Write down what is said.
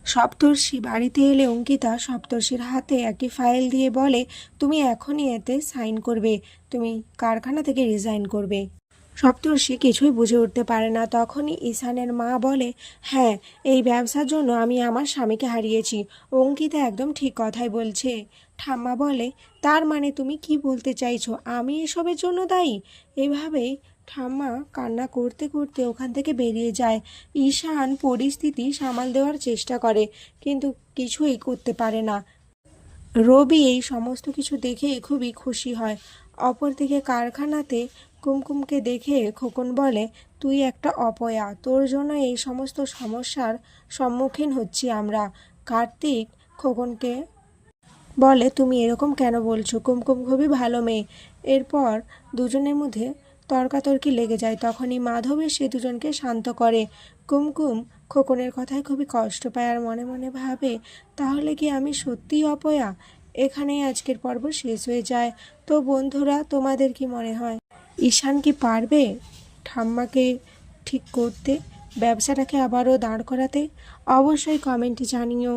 সপ্তর্ষি বাড়িতে এলে অঙ্কিতা সপ্তর্ষির হাতে একটি ফাইল দিয়ে বলে, তুমি এখনই এতে সাইন করবে, তুমি কারখানা থেকে রিজাইন করবে। সপ্তর্ষি কিছুই বুঝে উঠতে পারে না। তখনই ঈশানের মা বলে, হ্যাঁ, এই ব্যবসার জন্য আমি আমার স্বামীকে হারিয়েছি। অঙ্কিতা একদম ঠিক কথাই বলছে। ঠাম্মা বলে, তার মানে তুমি কি বলতে চাইছো আমি এসবের জন্য দায়ী? এভাবেই ঠাম্মা কান্না করতে করতে ওখান থেকে বেরিয়ে যায়। ঈশান পরিস্থিতি সামাল দেওয়ার চেষ্টা করে, কিন্তু কিছুই করতে পারে না। রবি এই সমস্ত কিছু দেখে খুবই খুশি হয়। অপরদিকে কারখানাতে কুমকুমকে দেখে খোকন বলে, তুই একটা অপয়া, তোর জন্য এই সমস্ত সমস্যার সম্মুখীন হচ্ছি আমরা। কার্তিক খোকনকে বলে, তুমি এরকম কেন বলছো? কুমকুম খুবই ভালো মেয়ে। এরপর দুজনের মধ্যে তর্কাতর্কি লেগে যায়। তখনই মাধব এসে দুজনকে শান্ত করে। কুমকুম খোকনের কথায় খুবই কষ্ট পায় আর মনে মনে ভাবে, তাহলে কি আমি সত্যিই অপয়া? এখানেই আজকের পর্ব শেষ হয়ে যায়। তো বন্ধুরা, তোমাদের কি মনে হয় ঈশান কি পারবে ঠাম্মাকে ঠিক করতে, ব্যবসাটাকে আবারও দাঁড় করাতে? অবশ্যই কমেন্টে জানিও।